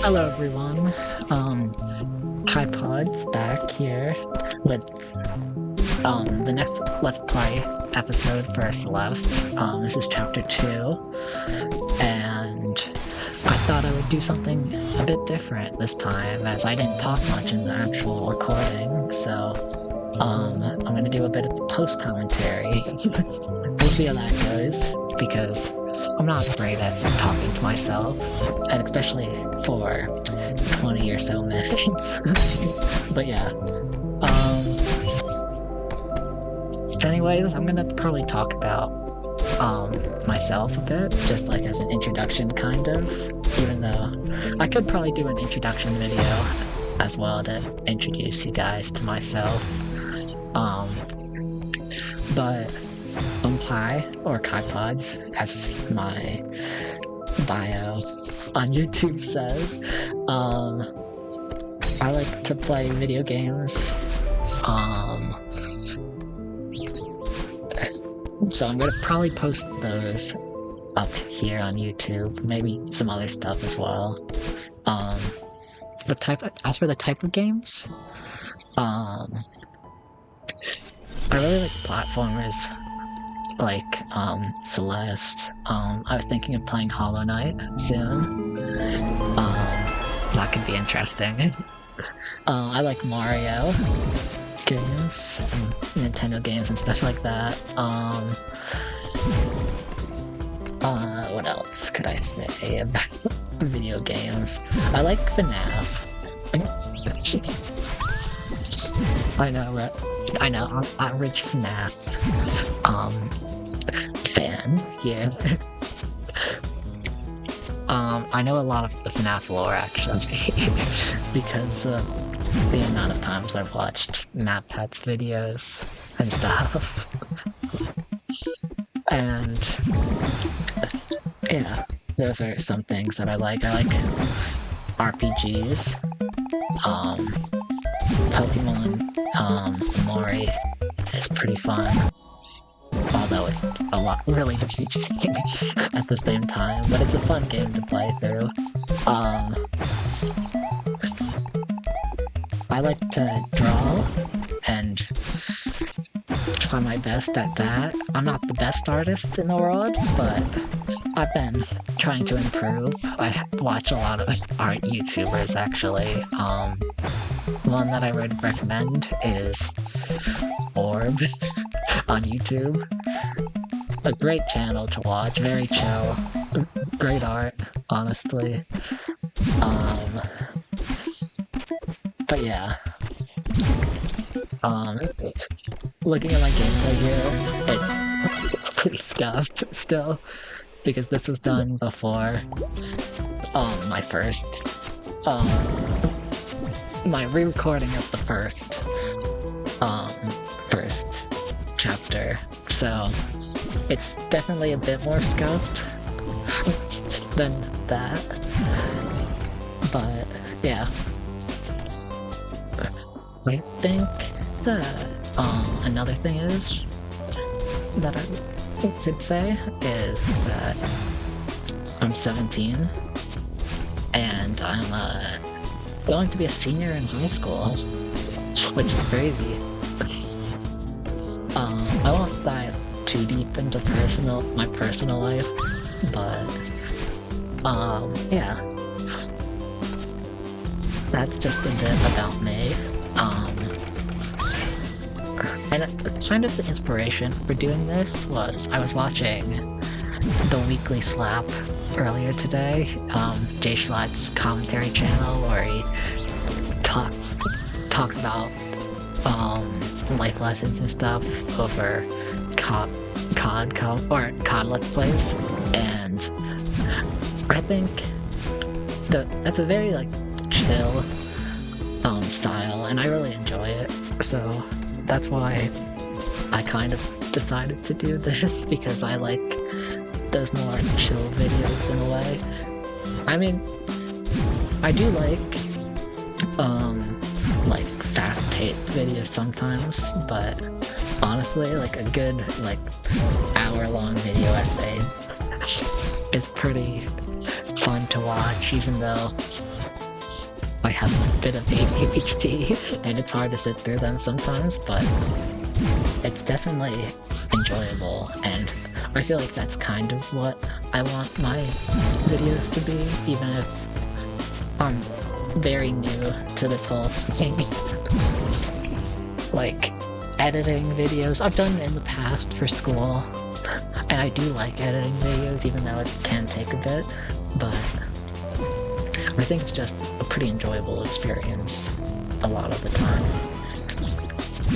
Hello everyone, Kypods back here with, the next Let's Play episode for Celeste. This is chapter 2, and I thought I would do something a bit different this time, as I didn't talk much in the actual recording, so, I'm gonna do a bit of post-commentary. We'll see how that goes, because I'm not great at talking to myself, and especially for 20 or so minutes. But yeah. Anyways, I'm gonna probably talk about myself a bit, just like as an introduction kind of, even though I could probably do an introduction video as well to introduce you guys to myself. But hi, or Kypods, as my bio on YouTube says. I like to play video games. So I'm gonna probably post those up here on YouTube, maybe some other stuff as well. As for the type of games, I really like platformers like Celeste. I was thinking of playing Hollow Knight soon. That could be interesting. I like Mario games and Nintendo games and stuff like that. What else could I say about video games? I like FNAF. I know, right? I know, I'm average FNAF fan here. I know a lot of the FNAF lore actually, because of the amount of times I've watched MapHats videos and stuff. And yeah, those are some things that I like. I like RPGs. Pokemon Mori is pretty fun. Although it's a lot really confusing at the same time, but it's a fun game to play through. I like to draw and try my best at that. I'm not the best artist in the world, but I've been trying to improve. I watch a lot of art YouTubers actually. One that I would recommend is Orb on YouTube. A great channel to watch, very chill, great art, honestly. But yeah. Looking at my gameplay here, it's pretty scuffed still, because this was done before my re-recording of the first chapter, so it's definitely a bit more scuffed than that, but yeah. I think that another thing is that I could say is that I'm 17 and I'm going to be a senior in high school, which is crazy. I won't dive too deep into my personal life, but yeah, that's just a bit about me. And kind of the inspiration for doing this was I was watching TheWeeklySlap earlier today, Jay Schlatt's commentary channel, where he talks about life lessons and stuff over COD Let's Plays, and I think that's a very like chill style, and I really enjoy it, so that's why I kind of decided to do this, because I like those more chill videos in a way. I mean, I do like fast-paced videos sometimes, but honestly, like a good, like, hour-long video essay is pretty fun to watch, even though have a bit of ADHD, and it's hard to sit through them sometimes, but it's definitely enjoyable, and I feel like that's kind of what I want my videos to be, even if I'm very new to this whole thing. Like, editing videos, I've done it in the past for school, and I do like editing videos, even though it can take a bit, but I think it's just a pretty enjoyable experience a lot of the time,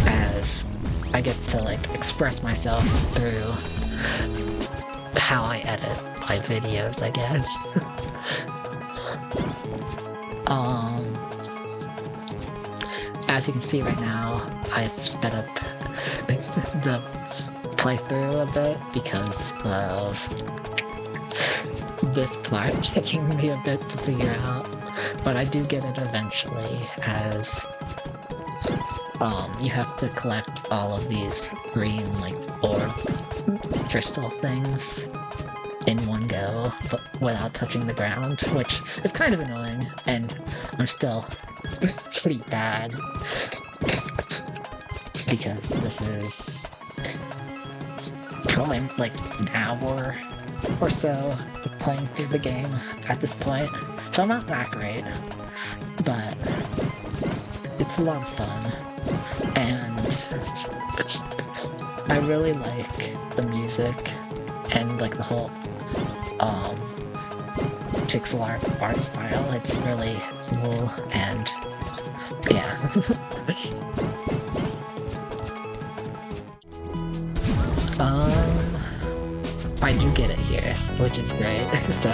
as I get to like express myself through how I edit my videos, I guess. As you can see right now, I've sped up the playthrough a bit because of this part taking me a bit to figure out, but I do get it eventually, as you have to collect all of these green, like, orb crystal things in one go, but without touching the ground, which is kind of annoying, and I'm still pretty bad, because this is probably like an hour or so of playing through the game at this point, so I'm not that great, but it's a lot of fun, and I really like the music and like the whole pixel art style. It's really cool, and yeah. I do get it here, which is great, so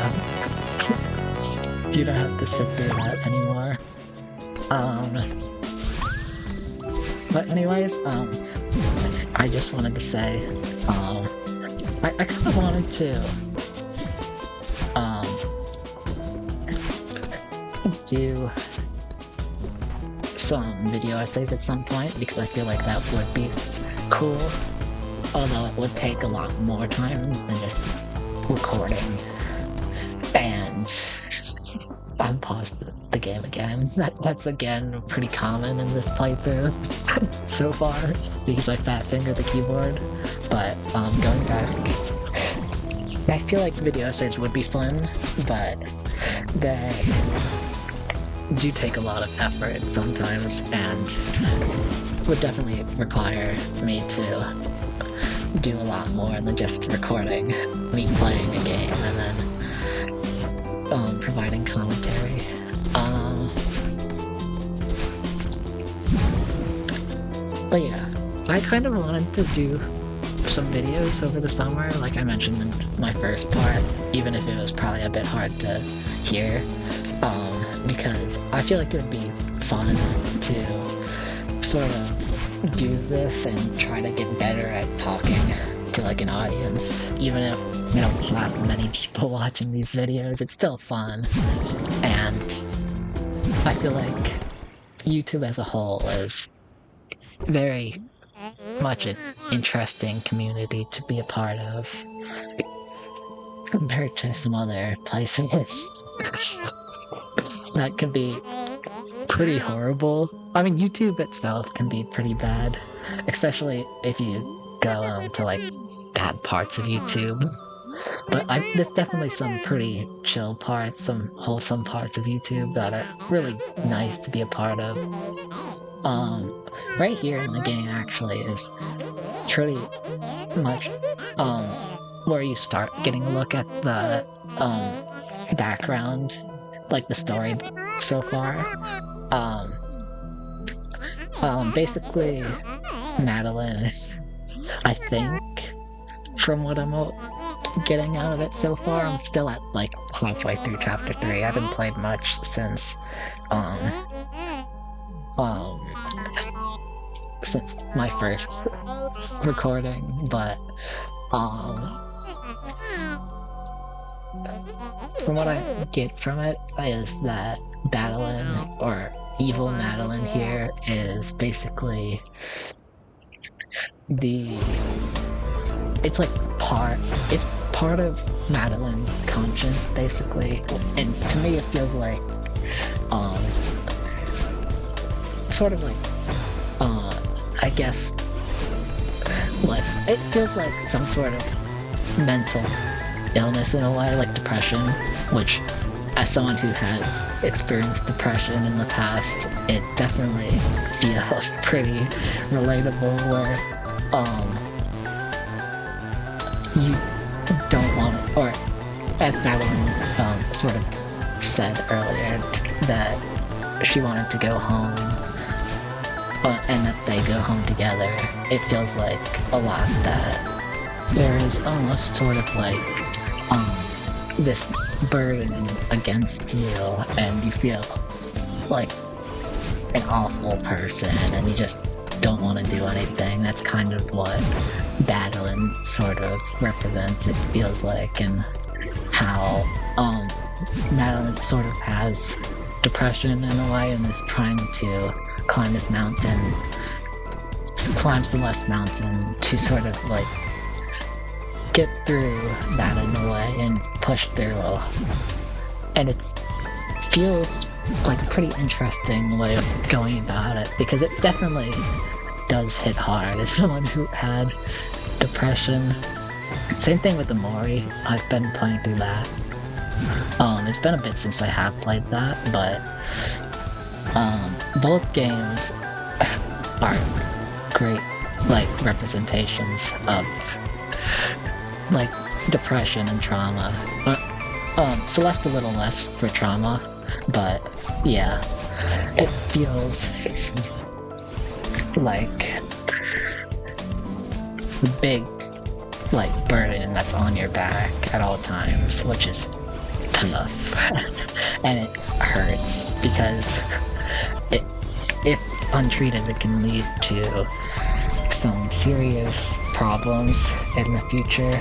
you don't have to sit through that anymore. But anyways, I just wanted to say, I kind of wanted to, do some video essays at some point, because I feel like that would be cool, although it would take a lot more time than just recording. And I paused the game again. That's again pretty common in this playthrough so far, because I fat fingered the keyboard. But going back, I feel like video essays would be fun, but they do take a lot of effort sometimes, and would definitely require me to do a lot more than just recording me playing a game and then providing commentary. But yeah, I kind of wanted to do some videos over the summer, like I mentioned in my first part, even if it was probably a bit hard to hear, because I feel like it would be fun to sort of do this and try to get better at talking to like an audience. Even if we don't have many people watching these videos, it's still fun, and I feel like YouTube as a whole is very much an interesting community to be a part of compared to some other places that can be pretty horrible. I mean, YouTube itself can be pretty bad, especially if you go to like bad parts of YouTube. But there's definitely some pretty chill parts, some wholesome parts of YouTube that are really nice to be a part of. Right here in the game actually is pretty much where you start getting a look at the background, like the story so far. Basically, Madeline, I think, from what I'm getting out of it so far, I'm still at like halfway through chapter 3. I haven't played much since my first recording, but from what I get from it is that Madeline, or evil Madeline here, is basically it's part of Madeline's conscience, basically, and to me it feels like sort of like, I guess, like, it feels like some sort of mental illness in a way, like depression, which, as someone who has experienced depression in the past, it definitely feels pretty relatable where, you don't want, or as Madeline, sort of said earlier, that she wanted to go home, and that they go home together. It feels like a lot that there is almost sort of like, this burden against you, and you feel like an awful person, and you just don't want to do anything. That's kind of what Madeline sort of represents, it feels like, and how, Madeline sort of has depression in a way, and is trying to climb this mountain, climb Celeste mountain to sort of like get through that in a way and push through. And it feels like a pretty interesting way of going about it, because it definitely does hit hard as someone who had depression. Same thing with the Mori. I've been playing through that. It's been a bit since I have played that, but both games are great, like, representations of, like, depression and trauma. Celeste a little less for trauma, but yeah, it feels like a big, like, burden that's on your back at all times, which is tough. And it hurts because if untreated, it can lead to some serious problems in the future,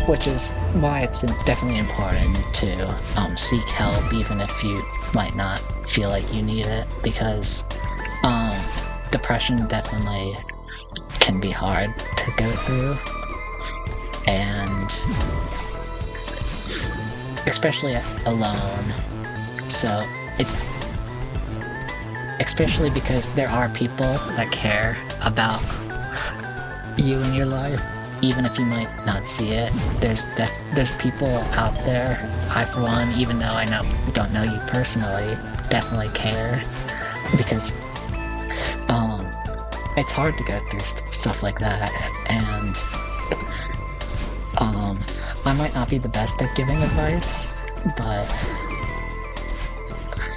which is why it's definitely important to seek help, even if you might not feel like you need it, because depression definitely can be hard to go through, and especially alone. So it's especially because there are people that care about you in your life, even if you might not see it. There's people out there. I, for one, even though I don't know you personally, definitely care, because it's hard to go through stuff like that, and I might not be the best at giving advice, but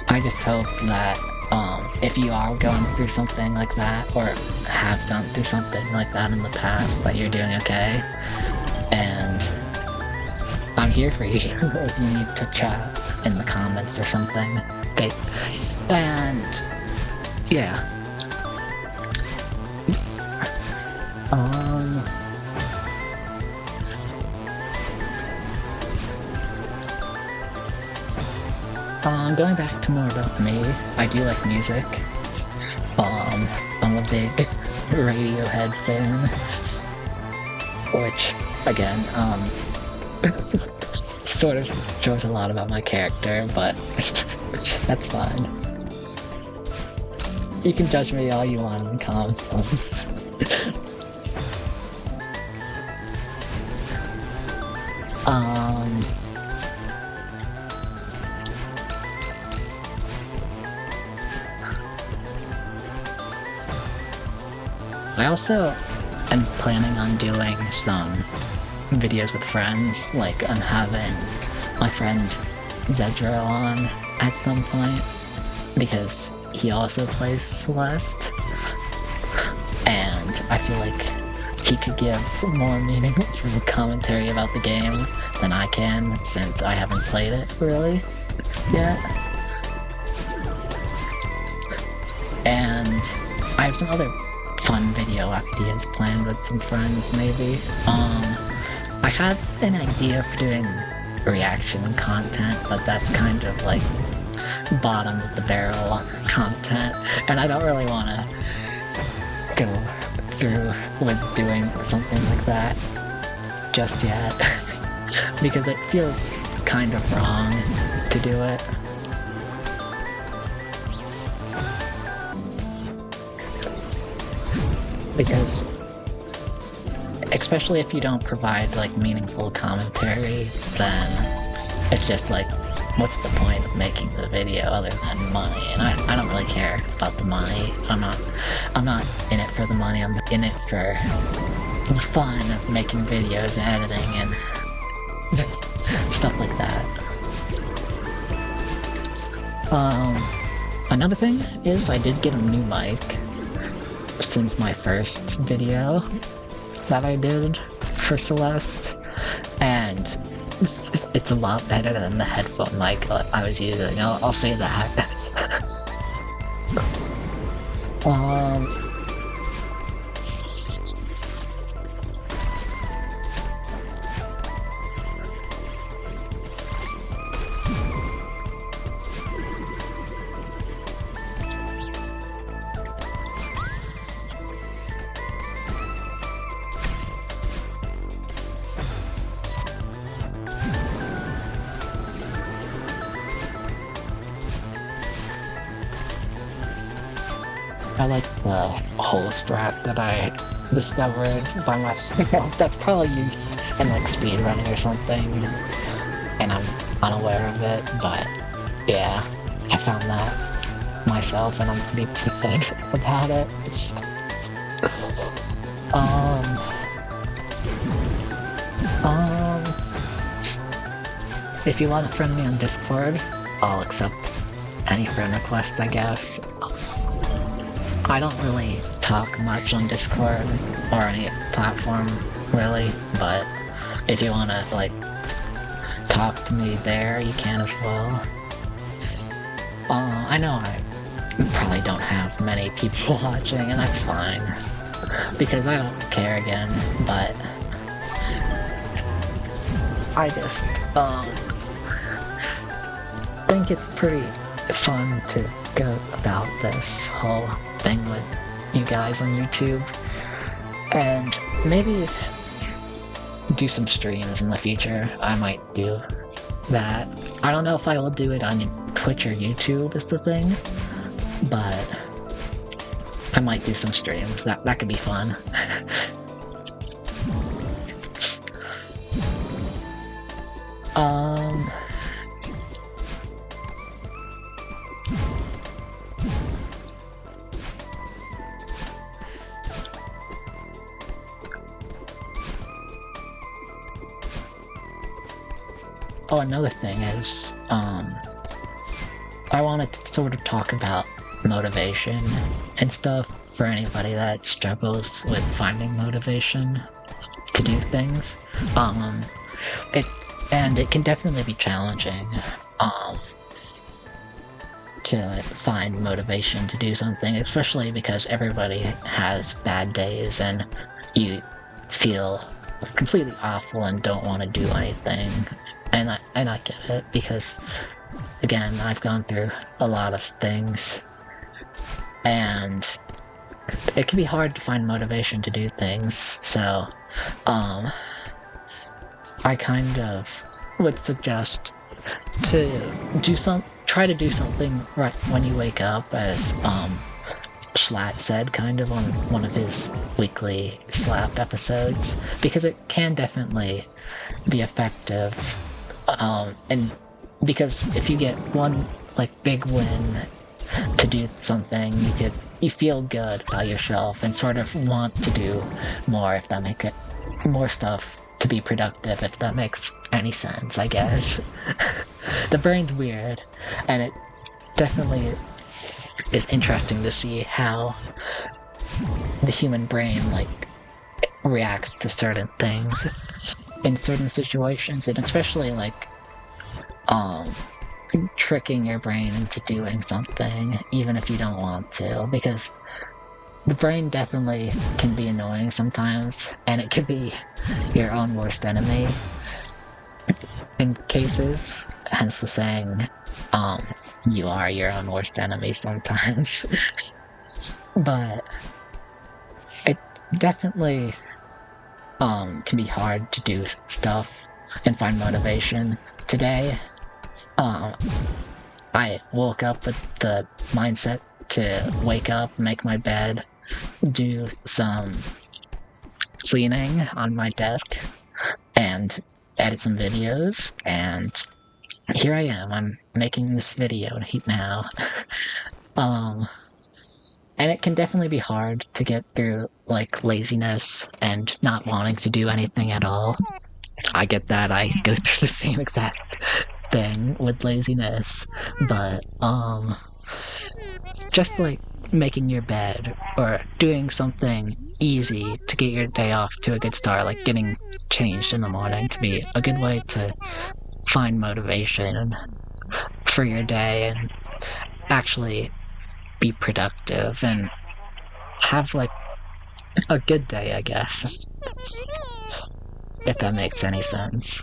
I just hope that if you are going through something like that, or have gone through something like that in the past, that you're doing okay, and I'm here for you if you need to chat in the comments or something. Okay, and yeah. Going back to more about me, I do like music. I'm a big Radiohead fan, which, again, sort of shows a lot about my character, but that's fine. You can judge me all you want in the comments. I also am planning on doing some videos with friends, like I'm having my friend Zedro on at some point, because he also plays Celeste, and I feel like he could give more meaningful commentary about the game than I can, since I haven't played it really yet. And I have some other fun video ideas planned with some friends, maybe. I had an idea for doing reaction content, but that's kind of like bottom of the barrel content, and I don't really want to go through with doing something like that just yet, because it feels kind of wrong to do it. because especially if you don't provide like meaningful commentary, then it's just like, what's the point of making the video other than money? And I don't really care about the money. I'm not in it for the money. I'm in it for the fun of making videos, editing, and stuff like that. Another thing is I did get a new mic since my first video that I did for Celeste, and it's a lot better than the headphone mic I was using. I'll say that. I like the whole strap that I discovered by myself. That's probably used in like speedrunning or something, and I'm unaware of it, but yeah, I found that myself and I'm pretty good about it. If you want to friend me on Discord, I'll accept any friend request, I guess. I don't really talk much on Discord or any platform, really, but if you want to, like, talk to me there, you can as well. I know I probably don't have many people watching, and that's fine, because I don't care again, but I just, think it's pretty fun to go about this whole thing with you guys on YouTube, and maybe do some streams in the future. I might do that. I don't know if I will do it on Twitch or YouTube is the thing, but I might do some streams. That could be fun. Oh, another thing is, I wanted to sort of talk about motivation and stuff for anybody that struggles with finding motivation to do things. It can definitely be challenging, to find motivation to do something, especially because everybody has bad days and you feel completely awful and don't want to do anything. And I get it, because, again, I've gone through a lot of things, and it can be hard to find motivation to do things, so, I kind of would suggest to try to do something right when you wake up, as, Schlatt said, kind of, on one of his weekly slap episodes, because it can definitely be effective. And because if you get one, like, big win to do something, you feel good about yourself and sort of want to do more, if that makes it more stuff to be productive, if that makes any sense, I guess. The brain's weird, and it definitely is interesting to see how the human brain, like, reacts to certain things in certain situations, and especially, like, tricking your brain into doing something, even if you don't want to, because the brain definitely can be annoying sometimes, and it can be your own worst enemy in cases, hence the saying, you are your own worst enemy sometimes. But it definitely can be hard to do stuff and find motivation. Today, I woke up with the mindset to wake up, make my bed, do some cleaning on my desk and edit some videos, and here I am. I'm making this video now. And it can definitely be hard to get through, like, laziness and not wanting to do anything at all. I get that. I go through the same exact thing with laziness, but, just, like, making your bed or doing something easy to get your day off to a good start, like getting changed in the morning, can be a good way to find motivation for your day and actually be productive and have, like, a good day, I guess. If that makes any sense.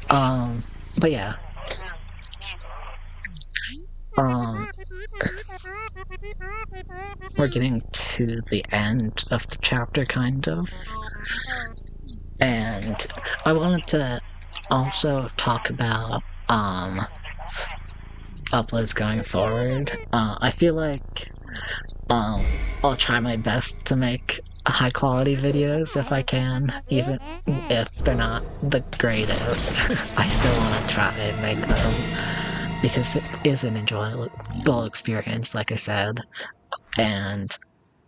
But yeah. We're getting to the end of the chapter, kind of. And I wanted to also talk about, uploads going forward. I feel like, I'll try my best to make high quality videos if I can, even if they're not the greatest. I still want to try and make them, because it is an enjoyable experience, like I said. And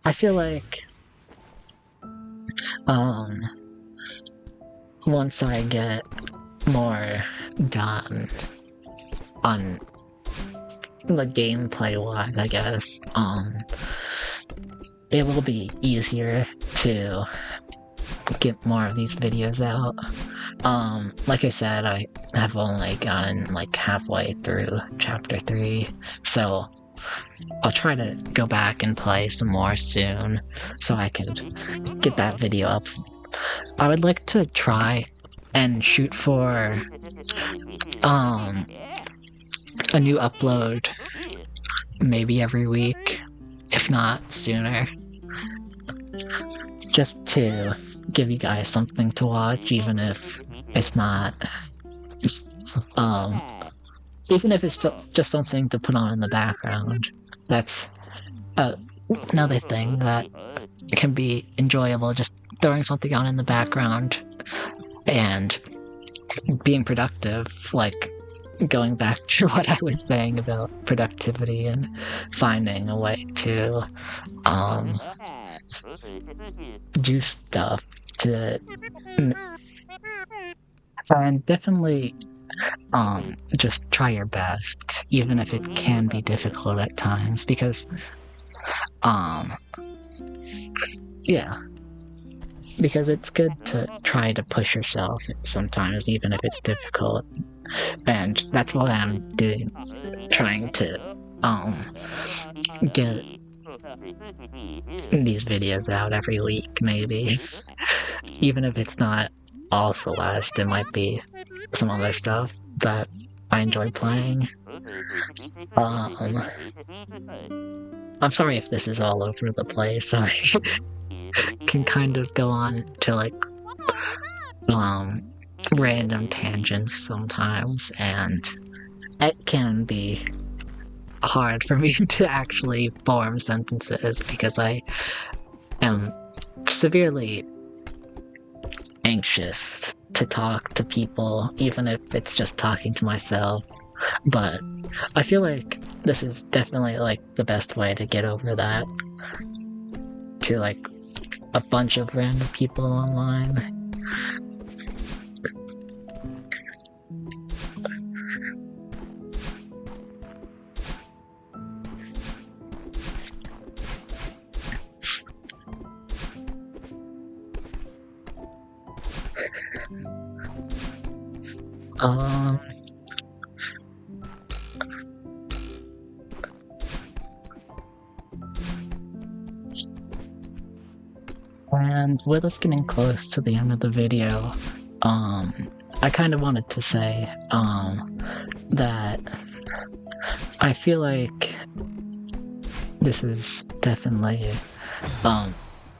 I feel like, once I get more done on the gameplay wise, I guess, it will be easier to get more of these videos out. Like I said, I have only gotten like halfway through chapter 3, so I'll try to go back and play some more soon so I could get that video up. I would like to try and shoot for a new upload maybe every week, if not sooner, just to give you guys something to watch, even if it's not, even if it's just something to put on in the background. That's another thing that can be enjoyable, just throwing something on in the background and being productive, like going back to what I was saying about productivity and finding a way to do stuff to, and definitely just try your best, even if it can be difficult at times, because yeah, because it's good to try to push yourself sometimes, even if it's difficult. And that's what I'm doing, trying to get these videos out every week, maybe. Even if it's not all Celeste, it might be some other stuff that I enjoy playing. I'm sorry if this is all over the place. I can kind of go on to like random tangents sometimes, and it can be hard for me to actually form sentences because I am severely anxious to talk to people, even if it's just talking to myself. But I feel like this is definitely like the best way to get over that, to like a bunch of random people online. And with us getting close to the end of the video, I kind of wanted to say, that I feel like this is definitely,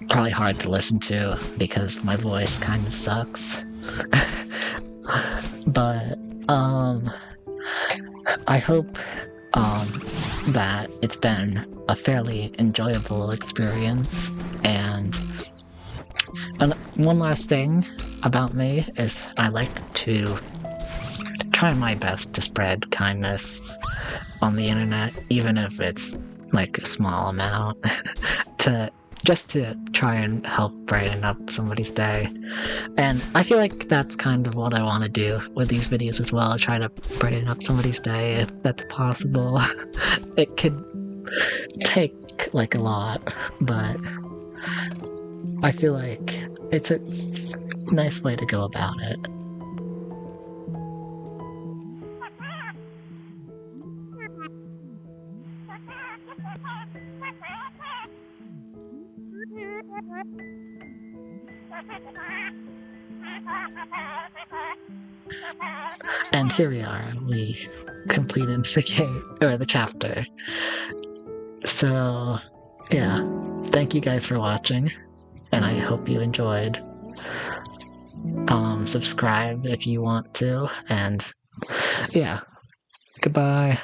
probably hard to listen to because my voice kind of sucks. But, I hope, that it's been a fairly enjoyable experience. And one last thing about me is I like to try my best to spread kindness on the internet, even if it's like a small amount, just to try and help brighten up somebody's day. And I feel like that's kind of what I want to do with these videos as well, try to brighten up somebody's day if that's possible. It could take like a lot, but I feel like it's a nice way to go about it. And here we are, we completed the game, or the chapter. So, yeah, thank you guys for watching, and I hope you enjoyed. Subscribe if you want to, and yeah, goodbye.